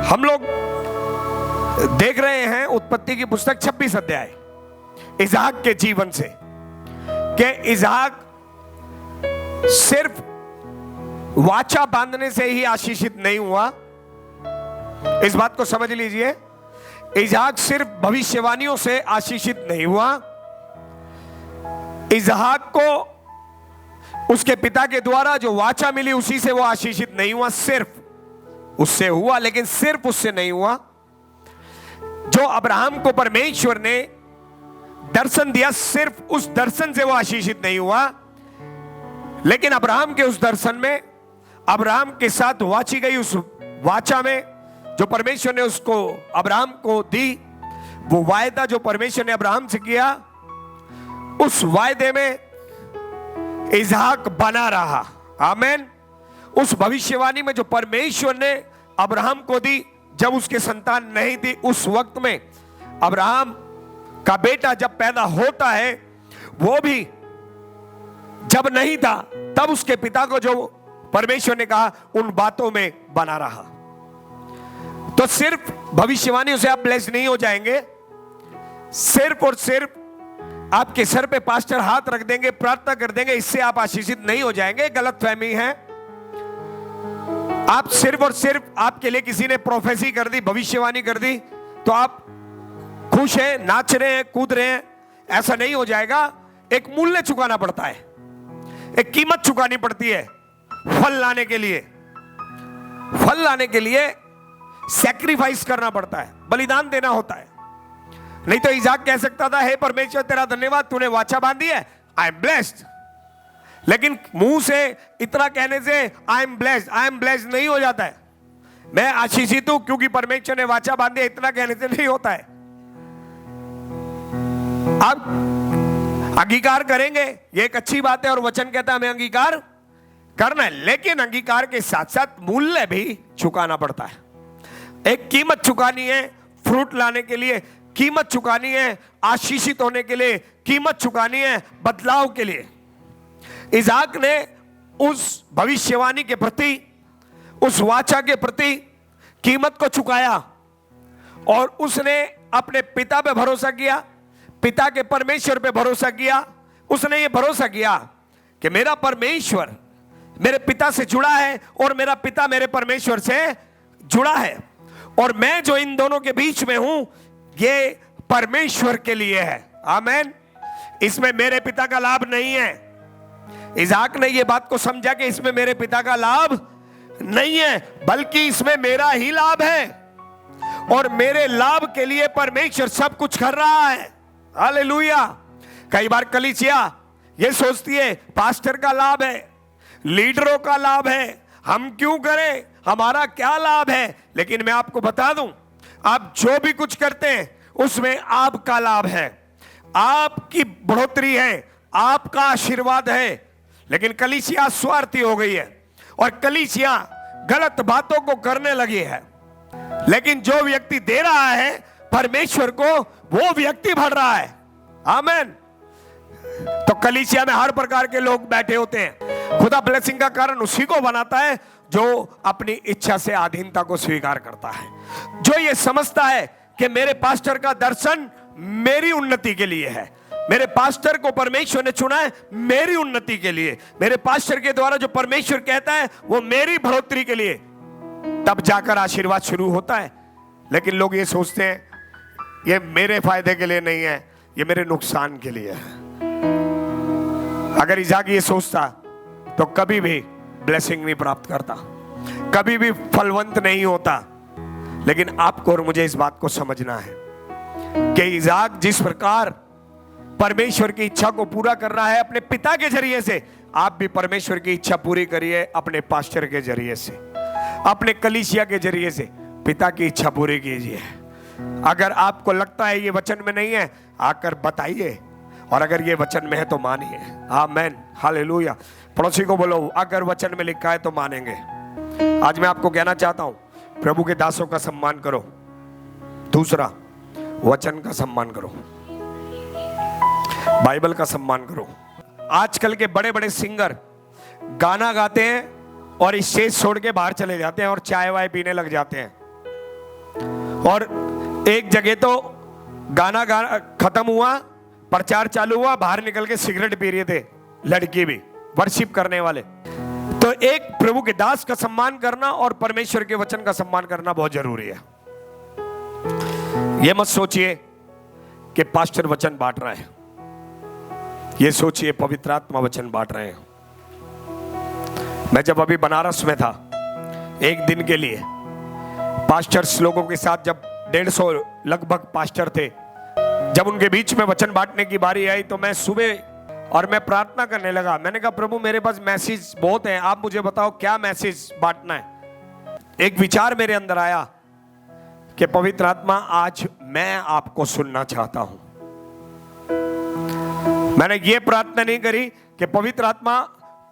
हम लोग देख रहे हैं उत्पत्ति की पुस्तक 26 अध्याय इसहाक के जीवन से कि इसहाक सिर्फ वाचा बांधने से ही आशीषित नहीं हुआ। इस बात को समझ लीजिए, इसहाक सिर्फ भविष्यवाणियों से आशीषित नहीं हुआ। इसहाक को उसके पिता के द्वारा जो वाचा मिली उसी से वो आशीषित नहीं हुआ, सिर्फ उससे हुआ। लेकिन सिर्फ उससे नहीं हुआ, जो अब्राहम को परमेश्वर ने दर्शन दिया, सिर्फ उस दर्शन से वो आशीषित नहीं हुआ, लेकिन अब्राहम के उस दर्शन में, अब्राहम के साथ वाची गई उस वाचा में जो परमेश्वर ने उसको अब्राहम को दी, वो वायदा जो परमेश्वर ने अब्राहम से किया, उस वायदे में इसहाक बना रहा। आमीन। उस भविष्यवाणी में जो परमेश्वर ने अब्राहम को दी, जब उसके संतान नहीं थी, उस वक्त में अब्राहम का बेटा जब पैदा होता है, वो भी जब नहीं था, तब उसके पिता को जो परमेश्वर ने कहा उन बातों में बना रहा। तो सिर्फ भविष्यवाणियों से आप ब्लेस नहीं हो जाएंगे। सिर्फ और सिर्फ आपके सर पे पास्टर हाथ रख देंगे, प्रार्थना कर देंगे, इससे आप आशीषित नहीं हो जाएंगे। गलतफहमी है। आप सिर्फ और सिर्फ आपके लिए किसी ने प्रोफेसी कर दी, भविष्यवाणी कर दी, तो आप खुश हैं, नाच रहे हैं, कूद रहे हैं, ऐसा नहीं हो जाएगा। एक मूल्य चुकाना पड़ता है, एक कीमत चुकानी पड़ती है फल लाने के लिए। फल लाने के लिए सैक्रिफाइस करना पड़ता है, बलिदान देना होता है। नहीं तो इसहाक कह सकता था, हे परमेश्वर तेरा धन्यवाद, तूने वाचा बांधी है, आई एम ब्लेस्ड। लेकिन मुंह से इतना कहने से आई एम ब्लेस्ड नहीं हो जाता है। मैं आशीषित हूं क्योंकि परमेश्वर ने वाचा बांधी है, इतना कहने से नहीं होता है। आप अंगीकार करेंगे, ये एक अच्छी बात है, और वचन कहता है हमें अंगीकार करना है, लेकिन अंगीकार के साथ साथ मूल्य भी चुकाना पड़ता है। एक कीमत चुकानी है फ्रूट लाने के लिए, कीमत चुकानी है आशीषित होने के लिए, कीमत चुकानी है बदलाव के लिए। इसहाक ने उस भविष्यवाणी के प्रति, उस वाचा के प्रति कीमत को चुकाया, और उसने अपने पिता पे भरोसा किया, पिता के परमेश्वर पे भरोसा किया। उसने ये भरोसा किया कि मेरा परमेश्वर मेरे पिता से जुड़ा है और मेरा पिता मेरे परमेश्वर से जुड़ा है, और मैं जो इन दोनों के बीच में हूं, ये परमेश्वर के लिए है। आमीन। इसमें मेरे पिता का लाभ नहीं है। इसहाक ने ये बात को समझा कि इसमें मेरे पिता का लाभ नहीं है, बल्कि इसमें मेरा ही लाभ है, और मेरे लाभ के लिए परमेश्वर सब कुछ कर रहा है। हालेलुया। कई बार कलीसिया ये सोचती है पास्टर का लाभ है, लीडरों का लाभ है, हम क्यों करें, हमारा क्या लाभ है। लेकिन मैं आपको बता दूं, आप जो भी कुछ करते हैं उसमें आपका लाभ है, आपकी बढ़ोतरी है, आपका आशीर्वाद है। लेकिन कलीसिया स्वार्थी हो गई है और कलीसिया गलत बातों को करने लगी है। लेकिन जो व्यक्ति दे रहा है परमेश्वर को, वो व्यक्ति बढ़ रहा है। आमीन। तो कलीसिया में हर प्रकार के लोग बैठे होते हैं। खुदा ब्लेसिंग का कारण उसी को बनाता है जो अपनी इच्छा से अधीनता को स्वीकार करता है, जो ये समझता है कि मेरे पास्टर का दर्शन मेरी उन्नति के लिए है, मेरे पास्टर को परमेश्वर ने चुना है मेरी उन्नति के लिए, मेरे पास्टर के द्वारा जो परमेश्वर कहता है वो मेरी बढ़ोतरी के लिए, तब जाकर आशीर्वाद शुरू होता है। लेकिन लोग ये सोचते हैं ये मेरे फायदे के लिए नहीं है, ये मेरे नुकसान के लिए है। अगर इसहाक ये सोचता तो कभी भी ब्लेसिंग नहीं प्राप्त करता, कभी भी फलवंत नहीं होता। लेकिन आपको और मुझे इस बात को समझना है कि इसहाक जिस प्रकार परमेश्वर की इच्छा को पूरा कर रहा है अपने पिता के जरिए से, आप भी परमेश्वर की इच्छा पूरी करिए अपने पास्टर के जरिए से, अपने कलीसिया के जरिए से पिता की इच्छा पूरी कीजिए। अगर आपको लगता है ये वचन में नहीं है, आकर बताइए, और अगर ये वचन में है तो मानिए। आमीन। हालेलुया। पड़ोसी को बोलो, अगर वचन में लिखा है तो मानेंगे। आज मैं आपको कहना चाहता हूं, प्रभु के दासों का सम्मान करो। दूसरा, वचन का सम्मान करो, बाइबल का सम्मान करो। आजकल के बड़े बड़े सिंगर गाना गाते हैं और स्टेज छोड़ के बाहर चले जाते हैं और चाय वाय पीने लग जाते हैं। और एक जगह तो गाना खत्म हुआ, प्रचार चालू हुआ, बाहर निकल के सिगरेट पी रहे थे लड़की भी, वर्शिप करने वाले। तो एक प्रभु के दास का सम्मान करना और परमेश्वर के वचन का सम्मान करना बहुत जरूरी है। यह मत सोचिए कि पास्टर वचन बांट रहा है, यह सोचिए पवित्र आत्मा वचन बांट रहे हैं। मैं जब अभी बनारस में था, एक दिन के लिए पास्टर्स लोगों के साथ, जब 150 लगभग पास्टर थे, जब उनके बीच में वचन बांटने की बारी आई तो मैं सुबह और मैं प्रार्थना करने लगा। मैंने कहा प्रभु मेरे पास मैसेज बहुत हैं, आप मुझे बताओ क्या मैसेज बांटना है। एक विचार मेरे अंदर आया कि पवित्र आत्मा आज मैं आपको सुनना चाहता हूं। मैंने ये प्रार्थना नहीं करी कि पवित्र आत्मा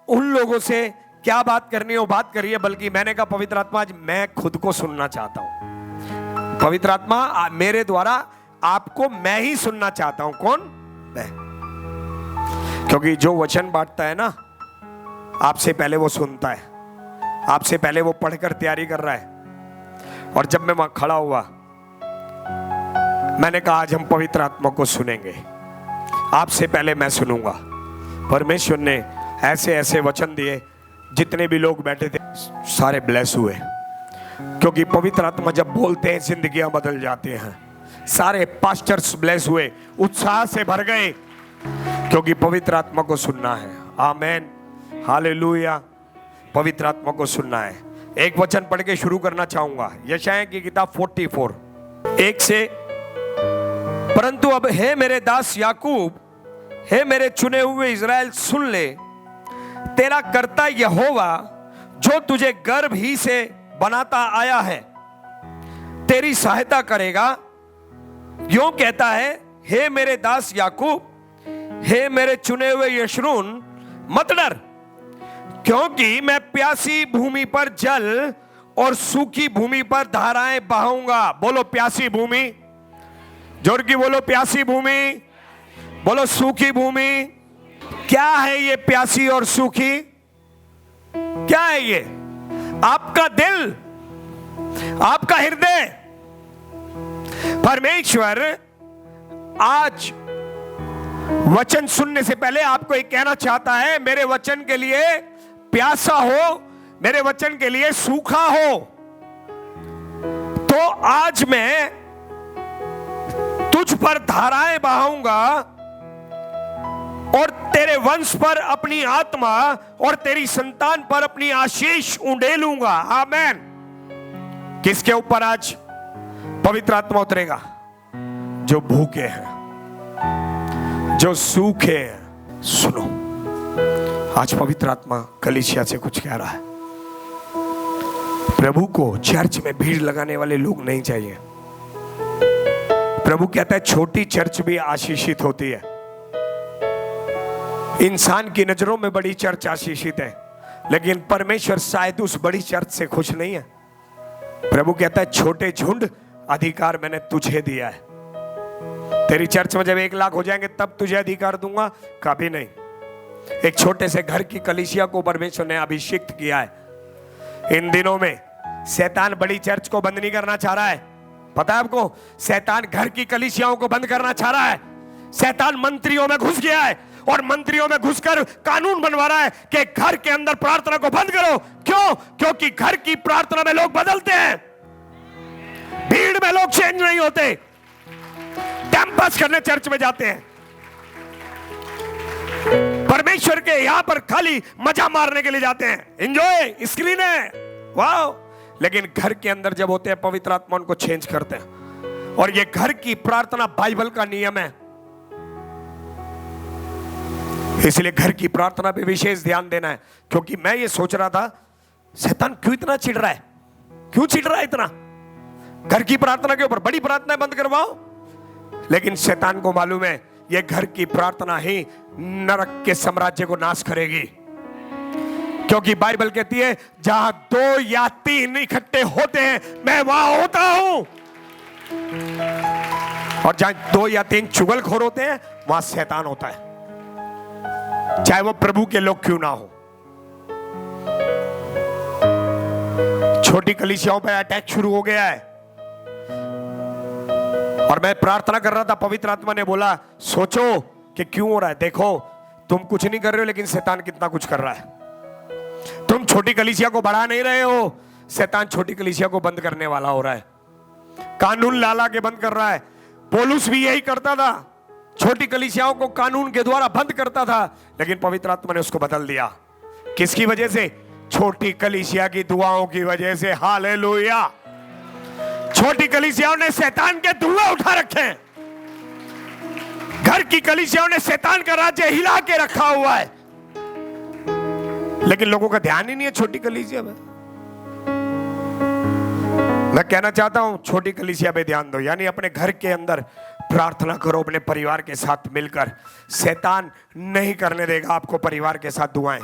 उन लोगों से क्या बात करनी है वो बात करिए, बल्कि मैंने कहा पवित्र आत्मा आज मैं खुद को सुनना चाहता हूं। पवित्र आत्मा मेरे द्वारा आपको मैं ही सुनना चाहता हूं। कौन? मैं। क्योंकि जो वचन बांटता है ना, आपसे पहले वो सुनता है, आपसे पहले वो पढ़कर तैयारी कर रहा है। और जब मैं वहां खड़ा हुआ, मैंने कहा आज हम पवित्र आत्मा को सुनेंगे, आपसे पहले मैं सुनूंगा। परमेश्वर ने ऐसे ऐसे वचन दिए, जितने भी लोग बैठे थे सारे ब्लेस हुए। क्योंकि पवित्र आत्मा जब बोलते हैं जिंदगियां बदल जाती हैं। सारे पास्टर्स ब्लेस हुए, उत्साह से भर गए, क्योंकि पवित्र आत्मा को सुनना है। आमेन, हालेलुया। पवित्र आत्मा को सुनना है। एक वचन पढ़ के शुरू करना चाहूंगा, यशायाह की किताब 44 1 से। परंतु अब हे मेरे दास याकूब, हे मेरे चुने हुए इज़राइल, सुन ले, तेरा कर्ता यहोवा जो तुझे गर्भ ही से बनाता आया है तेरी सहायता करेगा। यूं कहता है, हे मेरे दास याकूब, हे मेरे चुने हुए यशरून, मत डर, क्योंकि मैं प्यासी भूमि पर जल और सूखी भूमि पर धाराएं बहाऊंगा। बोलो प्यासी भूमि, जोर की बोलो प्यासी भूमि, बोलो सूखी भूमि। क्या है ये प्यासी और सूखी? क्या है ये? आपका दिल, आपका हृदय। परमेश्वर आज वचन सुनने से पहले आपको एक कहना चाहता है, मेरे वचन के लिए प्यासा हो, मेरे वचन के लिए सूखा हो, तो आज मैं तुझ पर धाराएं बहाऊंगा और तेरे वंश पर अपनी आत्मा और तेरी संतान पर अपनी आशीष उंडेलूंगा। आमेन। किसके ऊपर आज पवित्र आत्मा उतरेगा? जो भूखे हैं, जो सूखे हैं। सुनो, आज पवित्र आत्मा कलीसिया से कुछ कह रहा है। प्रभु को चर्च में भीड़ लगाने वाले लोग नहीं चाहिए। प्रभु कहता है छोटी चर्च भी आशीषित होती है। इंसान की नजरों में बड़ी चर्च आशीषित है, लेकिन परमेश्वर शायद उस बड़ी चर्च से खुश नहीं है। प्रभु कहता है छोटे झुंड अधिकार मैंने तुझे दिया है। तेरी चर्च में जब 1 लाख हो जाएंगे तब तुझे अधिकार दूंगा, कभी नहीं। एक छोटे से घर की कलीसिया को परमेश्वर ने अभिषिक्त किया है। इन दिनों में शैतान बड़ी चर्च को बंद नहीं करना चाह रहा है। पता है आपको? शैतान घर की कलीसियाओं को बंद करना चाह रहा है। शैतान मंत्रियों में घुस गया है और मंत्रियों में घुसकर कानून बनवा रहा है कि घर के अंदर प्रार्थना को बंद करो। क्यों? क्योंकि घर की प्रार्थना में लोग बदलते हैं, भीड़ में लोग चेंज नहीं होते, टाइम पास करने चर्च में जाते हैं। परमेश्वर के यहां पर खाली मजा मारने के लिए जाते हैं, एंजॉय, स्क्रीन है, वाह। लेकिन घर के अंदर जब होते हैं पवित्र आत्मा उनको चेंज करते हैं। और ये घर की प्रार्थना बाइबल का नियम है, इसलिए घर की प्रार्थना पे विशेष ध्यान देना है। क्योंकि मैं ये सोच रहा था शैतान क्यों इतना चिढ़ रहा है, क्यों चिढ़ रहा है इतना घर की प्रार्थना के ऊपर? बड़ी प्रार्थना बंद करवाओ। लेकिन शैतान को मालूम है ये घर की प्रार्थना ही नरक के साम्राज्य को नाश करेगी। क्योंकि बाइबल कहती है जहां 2 या 3 इकट्ठे होते हैं मैं वहां होता हूं, और जहां 2 या 3 चुगलखोर होते हैं वहां शैतान होता है, चाहे वो प्रभु के लोग क्यों ना हो। छोटी कलीसियाओं पर अटैक शुरू हो गया है। और मैं प्रार्थना कर रहा था, पवित्र आत्मा ने बोला सोचो कि क्यों हो रहा है। देखो तुम कुछ नहीं कर रहे हो, लेकिन शैतान कितना कुछ कर रहा है। तुम छोटी कलीसिया को बढ़ा नहीं रहे हो, शैतान छोटी कलीसिया को बंद करने वाला हो रहा है, कानून लाला के बंद कर रहा है। पौलुस भी यही करता था, छोटी कलीसियाओं को कानून के द्वारा बंद करता था, लेकिन पवित्र आत्मा ने उसको बदल दिया। किसकी वजह से? छोटी कलीसिया की दुआओं की वजह से। हालेलुया। छोटी कलीसियाओं ने शैतान के धुआं उठा रखे हैं, घर की कलीसियाओं ने शैतान का राज्य हिला के रखा हुआ है, लेकिन लोगों का ध्यान ही नहीं है छोटी कलीसिया में। मैं कहना चाहता हूं छोटी कलीसिया पे ध्यान दो, यानी अपने घर के अंदर प्रार्थना करो अपने परिवार के साथ मिलकर। शैतान नहीं करने देगा आपको परिवार के साथ दुआएं,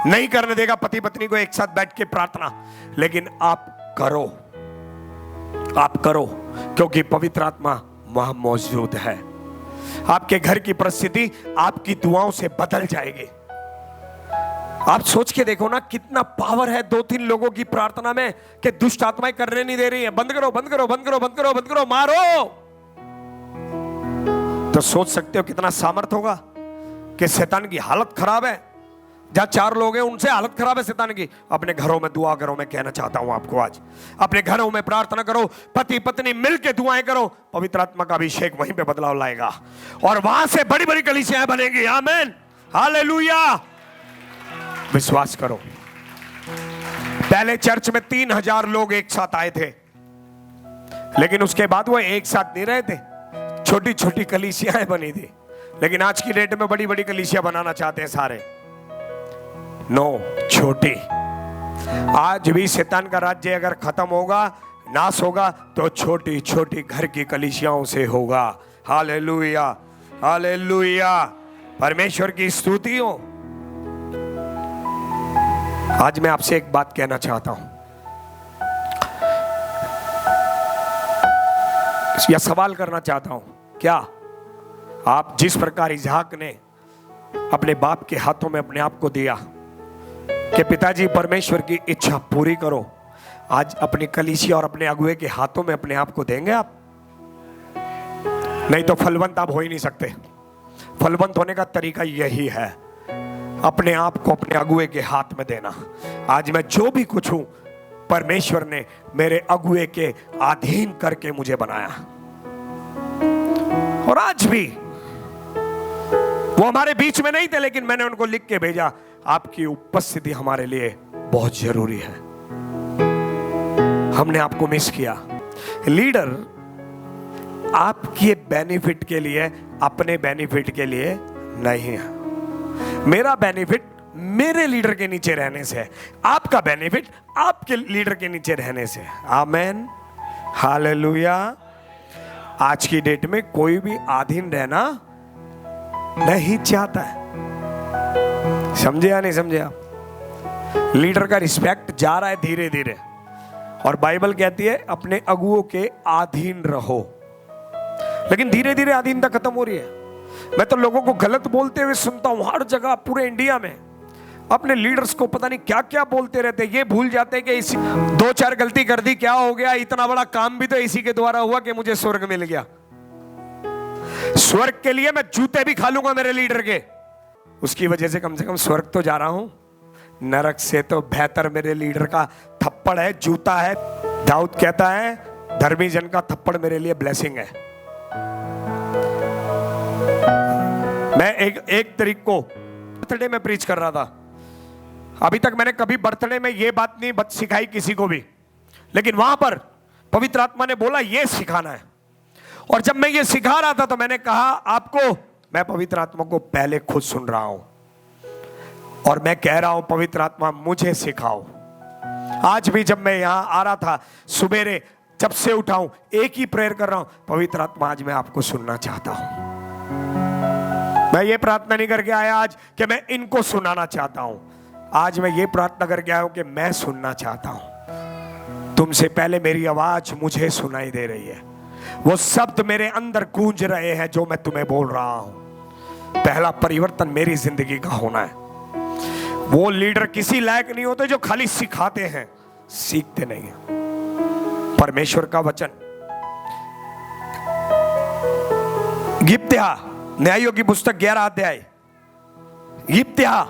नहीं करने देगा पति पत्नी को एक साथ बैठ के प्रार्थना, लेकिन आप करो, आप करो, क्योंकि पवित्र आत्मा वहां मौजूद है। आपके घर की परिस्थिति आपकी दुआओं से बदल जाएगी। आप सोच के देखो ना, कितना पावर है 2-3 लोगों की प्रार्थना में कि दुष्ट आत्माएं करने नहीं दे रही है। बंद करो, बंद करो, बंद करो, बंद करो, बंद करो, मारो। तो सोच सकते हो कितना सामर्थ होगा कि शैतान की हालत खराब है। जहां 4 लोग हैं उनसे हालत खराब है शैतान की। अपने घरों में दुआ करो। मैं कहना चाहता हूं आपको आज अपने घरों में प्रार्थना करो, पति पत्नी मिलकर दुआएं करो। पवित्र आत्मा का अभिषेक वहीं पे बदलाव लाएगा और वहां से बड़ी बड़ी कलीसियां बनेंगी। आमीन, हालेलुया। विश्वास करो। पहले चर्च में 3000 लोग एक साथ आए थे, लेकिन उसके बाद वो एक साथ नहीं रहे थे, छोटी छोटी कलीसियां बनी थी। लेकिन आज की डेट में बड़ी बड़ी कलीसियां बनाना चाहते हैं सारे। नो, छोटी। आज भी शैतान का राज्य अगर खत्म होगा, नाश होगा, तो छोटी छोटी घर की कलीसियाओं से होगा। Hallelujah, hallelujah. परमेश्वर की स्तुति हो। आज मैं आपसे एक बात कहना चाहता हूं या सवाल करना चाहता हूं। क्या आप जिस प्रकार इसहाक ने अपने बाप के हाथों में अपने आप को दिया कि पिताजी परमेश्वर की इच्छा पूरी करो, आज अपनी कलीसिया और अपने अगुए के हाथों में अपने आप को देंगे आप? नहीं तो फलवंत आप हो ही नहीं सकते। फलवंत होने का तरीका यही है, अपने आप को अपने अगुए के हाथ में देना। आज मैं जो भी कुछ हूं, परमेश्वर ने मेरे अगुए के अधीन करके मुझे बनाया। और आज भी वो हमारे बीच में नहीं थे, लेकिन मैंने उनको लिख के भेजा, आपकी उपस्थिति हमारे लिए बहुत जरूरी है। हमने आपको मिस किया। लीडर आपके बेनिफिट के लिए, अपने बेनिफिट के लिए नहीं है। मेरा बेनिफिट मेरे लीडर के नीचे रहने से है, आपका बेनिफिट आपके लीडर के नीचे रहने से है। आमेन, हालेलुया। आज की डेट में कोई भी अधीन रहना नहीं चाहता है। समझे या नहीं समझे आप? लीडर का रिस्पेक्ट जा रहा है धीरे धीरे, और बाइबल कहती है अपने अगुओं के अधीन रहो, लेकिन धीरे धीरे अधीनता खत्म हो रही है। मैं तो लोगों को गलत बोलते हुए सुनता हूं हर जगह, पूरे इंडिया में। अपने लीडर्स को पता नहीं क्या क्या बोलते रहते, ये भूल जाते कि इसी 2-4 गलती कर दी, क्या हो गया, इतना बड़ा काम भी तो इसी के द्वारा हुआ कि मुझे स्वर्ग मिल गया। स्वर्ग के लिए मैं जूते भी खा लूंगा मेरे लीडर के, उसकी वजह से कम स्वर्ग तो जा रहा हूं। नरक से तो बेहतर मेरे लीडर का थप्पड़ है, जूता है। दाऊद कहता है धर्मी जन का थप्पड़ मेरे लिए ब्लेसिंग है। मैं एक तारीख को बर्थडे में प्रीच कर रहा था। अभी तक मैंने कभी बर्थडे में ये बात नहीं सिखाई किसी को भी, लेकिन वहां पर पवित्र आत्मा ने बोला ये सिखाना है। और जब मैं ये सिखा रहा था तो मैंने कहा आपको, मैं पवित्र आत्मा को पहले खुद सुन रहा हूं और मैं कह रहा हूं पवित्र आत्मा मुझे सिखाओ। आज भी जब मैं यहां आ रहा था सुबेरे, जब से उठाऊं एक ही प्रेयर कर रहा हूं, पवित्र आत्मा आज मैं आपको सुनना चाहता हूं। मैं ये प्रार्थना नहीं करके आया आज कि मैं इनको सुनाना चाहता हूं, आज मैं ये प्रार्थना करके आया हूं कि मैं सुनना चाहता हूं। तुमसे पहले मेरी आवाज मुझे सुनाई दे रही है, वो शब्द मेरे अंदर गूंज रहे हैं जो मैं तुम्हें बोल रहा हूं। पहला परिवर्तन मेरी जिंदगी का होना है। वो लीडर किसी लायक नहीं होते जो खाली सिखाते हैं, सीखते नहीं है। परमेश्वर का वचन यिप्तहा, न्यायों की पुस्तक 11 अध्याय। यिप्तहा,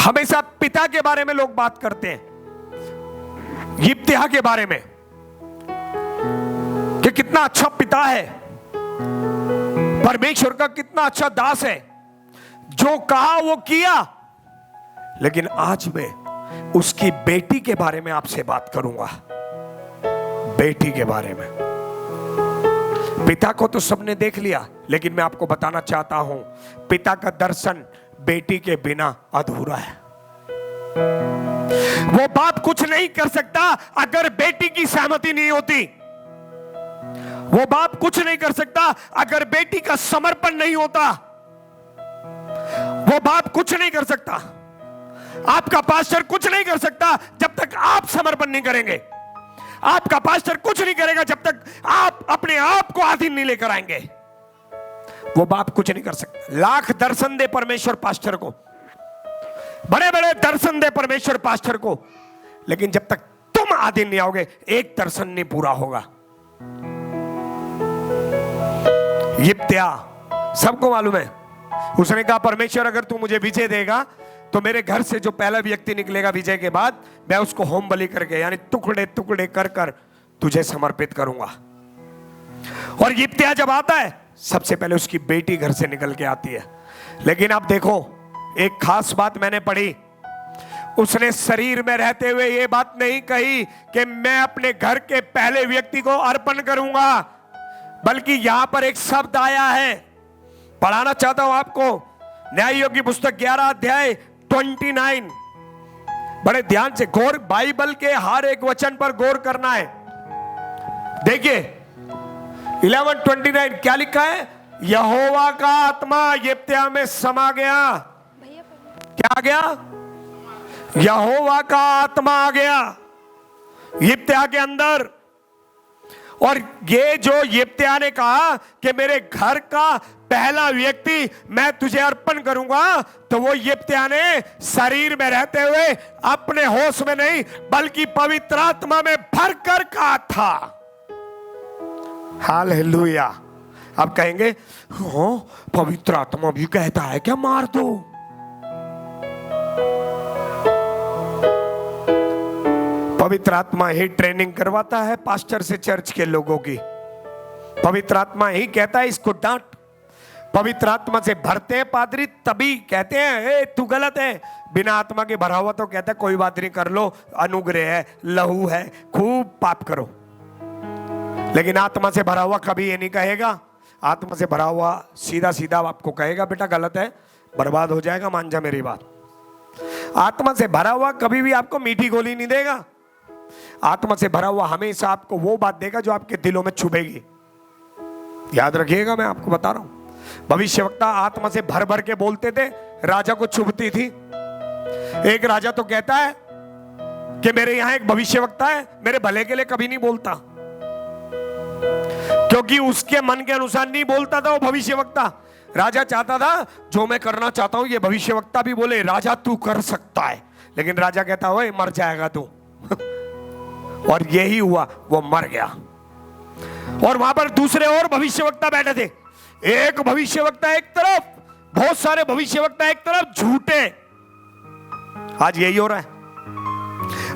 हमेशा पिता के बारे में लोग बात करते हैं, यिप्तहा के बारे में कि कितना अच्छा पिता है, परमेश्वर का कितना अच्छा दास है, जो कहा वो किया। लेकिन आज मैं उसकी बेटी के बारे में आपसे बात करूंगा, बेटी के बारे में। पिता को तो सबने देख लिया, लेकिन मैं आपको बताना चाहता हूं, पिता का दर्शन बेटी के बिना अधूरा है। वो बाप कुछ नहीं कर सकता अगर बेटी की सहमति नहीं होती। वो बाप कुछ नहीं कर सकता अगर बेटी का समर्पण नहीं होता। वो बाप कुछ नहीं कर सकता, आपका पास्टर कुछ नहीं कर सकता जब तक आप समर्पण नहीं करेंगे। आपका पास्टर कुछ नहीं करेगा जब तक आप अपने आप को अधीन नहीं लेकर आएंगे। वो बाप कुछ नहीं कर सकता। लाख दर्शन दे परमेश्वर पास्टर को, बड़े बड़े दर्शन दे परमेश्वर पास्टर को, लेकिन जब तक तुम अधीन नहीं आओगे, एक दर्शन नहीं पूरा होगा। यिप्तहा सबको मालूम है, उसने कहा परमेश्वर अगर तू मुझे विजय देगा तो मेरे घर से जो पहला व्यक्ति निकलेगा विजय के बाद, मैं उसको होम बलि करके, यानी टुकड़े टुकड़े कर कर तुझे समर्पित करूंगा। और यिप्तहा जब आता है, सबसे पहले उसकी बेटी घर से निकल के आती है। लेकिन आप देखो, एक खास बात मैंने पढ़ी, उसने शरीर में रहते हुए ये बात नहीं कही कि मैं अपने घर के पहले व्यक्ति को अर्पण करूंगा, बल्कि यहां पर एक शब्द आया है, पढ़ाना चाहता हूं आपको। न्यायों की पुस्तक 11 अध्याय 29। बड़े ध्यान से गौर, बाइबल के हर एक वचन पर गौर करना है। देखिए 11:29 क्या लिखा है? यहोवा का आत्मा यिप्तहा में समा गया। क्या आ गया? यहोवा का आत्मा आ गया यिप्तहा के अंदर। और ये जो यिप्तहा ने कहा कि मेरे घर का पहला व्यक्ति मैं तुझे अर्पण करूंगा, तो वो यिप्तहा ने शरीर में रहते हुए अपने होश में नहीं बल्कि पवित्र आत्मा में भरकर कहा था। हालेलुया। अब कहेंगे हो पवित्र आत्मा भी कहता है क्या मार दो? पवित्र आत्मा ही ट्रेनिंग करवाता है पास्टर से चर्च के लोगों की। पवित्र आत्मा ही कहता है इसको डांट। पवित्र आत्मा से भरते हैं पादरी, तभी कहते हैं ए तू गलत है। बिना आत्मा के भरा हुआ तो कहता है कोई बात नहीं, कर लो, अनुग्रह है, लहू है, खूब पाप करो। लेकिन आत्मा से भरा हुआ कभी ये नहीं कहेगा। आत्मा से भरा हुआ सीधा सीधा आपको कहेगा बेटा गलत है, बर्बाद हो जाएगा, मान जा मेरी बात। आत्मा से भरा हुआ कभी भी आपको मीठी गोली नहीं देगा। आत्मा से भरा हुआ हमेशा आपको वो बात देगा जो आपके दिलों में छुपेगी। याद रखिएगा, मैं आपको बता रहा हूं। भविष्यवक्ता आत्मा से भर भर के बोलते थे, राजा को छुपती थी। एक राजा तो कहता है कि मेरे यहां एक भविष्यवक्ता है, मेरे भले के लिए कभी नहीं बोलता, क्योंकि उसके मन के अनुसार नहीं बोलता था वो भविष्यवक्ता। राजा चाहता था जो मैं करना चाहता हूं ये भविष्यवक्ता भी बोले, राजा तू कर सकता है। लेकिन राजा कहता ओए मर जाएगा तू। और यही हुआ, वो मर गया। और वहां पर दूसरे और भविष्यवक्ता बैठे थे। एक भविष्यवक्ता एक तरफ, बहुत सारे भविष्यवक्ता एक तरफ, झूठे। आज यही हो रहा है।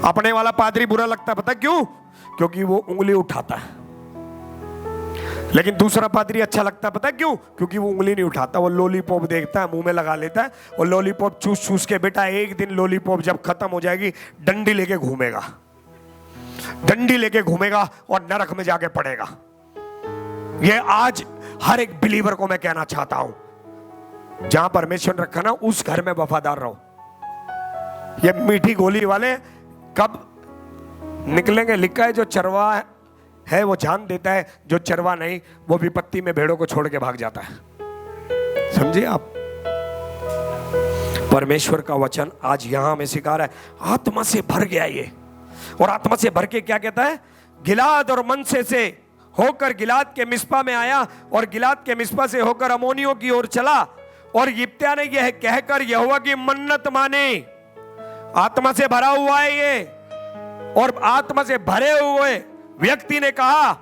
अपने वाला पादरी बुरा लगता है, पता क्यों? क्योंकि वो उंगली उठाता है। लेकिन दूसरा पादरी अच्छा लगता है, पता क्यों? क्योंकि वो उंगली नहीं उठाता, वो लॉलीपॉप देखता है, मुंह में लगा लेता है, और लॉलीपॉप चूस चूस के, बेटा एक दिन लॉलीपॉप जब खत्म हो जाएगी डंडी लेके घूमेगा, डंडी लेके घूमेगा और नरक में जाके पड़ेगा। ये आज हर एक बिलीवर को मैं कहना चाहता हूं, जहां परमेश्वर रखा ना उस घर में वफादार रहो। ये मीठी गोली वाले कब निकलेंगे? लिखा है जो चरवा है वो जान देता है, जो चरवा नहीं वो विपत्ति में भेड़ों को छोड़ के भाग जाता है। समझे आप? परमेश्वर का वचन आज यहां हमें सिखा रहा है, आत्मा से भर गया ये। और आत्मा से भर के क्या कहता है? गिलाद और मनसे से होकर गिलाद के मिस्पा में आया, और गिलाद के मिस्पा से होकर अमोनियों की ओर चला। और यिप्तहा ने यह कहकर यहोवा की मन्नत मानी। आत्मा से भरा हुआ है ये, और आत्मा से भरे हुए व्यक्ति ने कहा